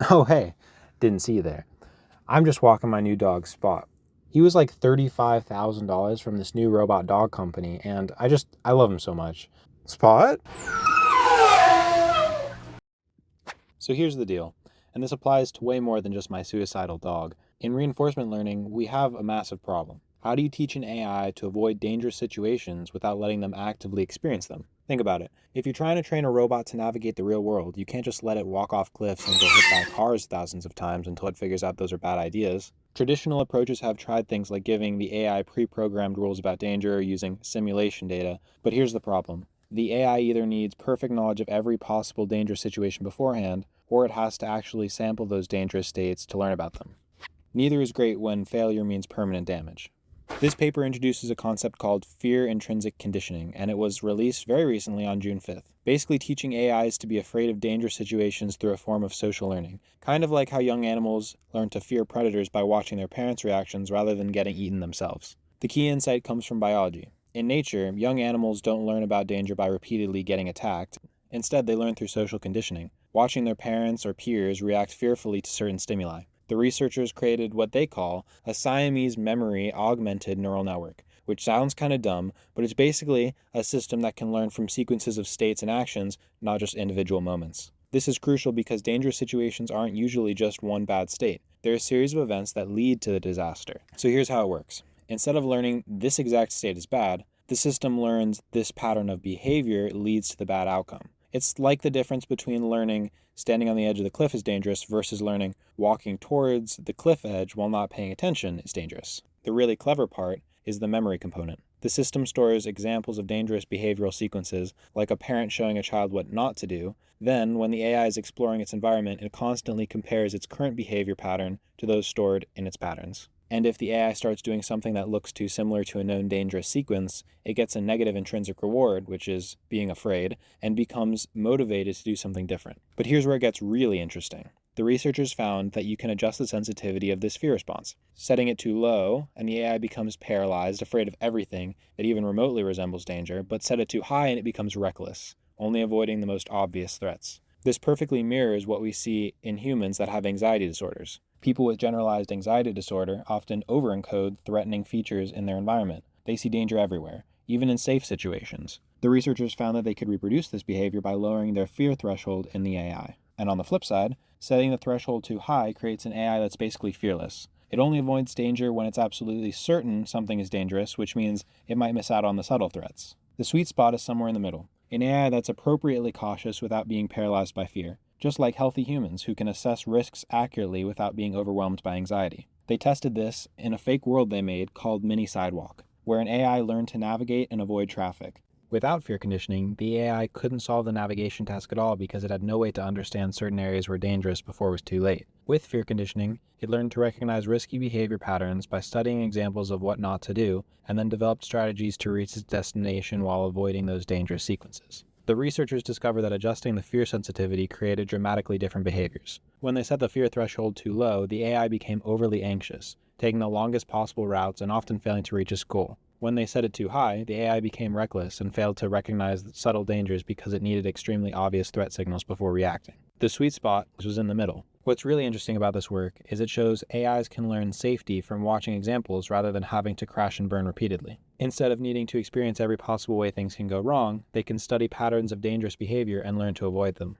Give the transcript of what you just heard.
Oh, hey, didn't see you there. I'm just walking my new dog, Spot. He was like $35,000 from this new robot dog company, and I love him so much. Spot? So here's the deal, and this applies to way more than just my suicidal dog. In reinforcement learning, we have a massive problem. How do you teach an AI to avoid dangerous situations without letting them actively experience them? Think about it. If you're trying to train a robot to navigate the real world, you can't just let it walk off cliffs and get hit by cars thousands of times until it figures out those are bad ideas. Traditional approaches have tried things like giving the AI pre-programmed rules about danger or using simulation data, but here's the problem. The AI either needs perfect knowledge of every possible dangerous situation beforehand, or it has to actually sample those dangerous states to learn about them. Neither is great when failure means permanent damage. This paper introduces a concept called Fear Intrinsic Conditioning, and it was released very recently on June 5th, basically teaching AIs to be afraid of dangerous situations through a form of social learning, kind of like how young animals learn to fear predators by watching their parents' reactions rather than getting eaten themselves. The key insight comes from biology. In nature, young animals don't learn about danger by repeatedly getting attacked. Instead, they learn through social conditioning, watching their parents or peers react fearfully to certain stimuli. The researchers created what they call a Siamese Memory-Augmented Neural Network, which sounds kind of dumb, but it's basically a system that can learn from sequences of states and actions, not just individual moments. This is crucial because dangerous situations aren't usually just one bad state. They're a series of events that lead to the disaster. So here's how it works. Instead of learning this exact state is bad, the system learns this pattern of behavior leads to the bad outcome. It's like the difference between learning standing on the edge of the cliff is dangerous versus learning walking towards the cliff edge while not paying attention is dangerous. The really clever part is the memory component. The system stores examples of dangerous behavioral sequences, like a parent showing a child what not to do. Then, when the AI is exploring its environment, it constantly compares its current behavior pattern to those stored in its patterns. And if the AI starts doing something that looks too similar to a known dangerous sequence, it gets a negative intrinsic reward, which is being afraid, and becomes motivated to do something different. But here's where it gets really interesting. The researchers found that you can adjust the sensitivity of this fear response. Setting it too low, and the AI becomes paralyzed, afraid of everything that even remotely resembles danger, but set it too high and it becomes reckless, only avoiding the most obvious threats. This perfectly mirrors what we see in humans that have anxiety disorders. People with generalized anxiety disorder often over-encode threatening features in their environment. They see danger everywhere, even in safe situations. The researchers found that they could reproduce this behavior by lowering their fear threshold in the AI. And on the flip side, setting the threshold too high creates an AI that's basically fearless. It only avoids danger when it's absolutely certain something is dangerous, which means it might miss out on the subtle threats. The sweet spot is somewhere in the middle. An AI that's appropriately cautious without being paralyzed by fear, just like healthy humans who can assess risks accurately without being overwhelmed by anxiety. They tested this in a fake world they made called Mini Sidewalk, where an AI learned to navigate and avoid traffic. Without fear conditioning, the AI couldn't solve the navigation task at all because it had no way to understand certain areas were dangerous before it was too late. With fear conditioning, it learned to recognize risky behavior patterns by studying examples of what not to do, and then developed strategies to reach its destination while avoiding those dangerous sequences. The researchers discovered that adjusting the fear sensitivity created dramatically different behaviors. When they set the fear threshold too low, the AI became overly anxious, taking the longest possible routes and often failing to reach its goal. When they set it too high, the AI became reckless and failed to recognize subtle dangers because it needed extremely obvious threat signals before reacting. The sweet spot was in the middle. What's really interesting about this work is it shows AIs can learn safety from watching examples rather than having to crash and burn repeatedly. Instead of needing to experience every possible way things can go wrong, they can study patterns of dangerous behavior and learn to avoid them.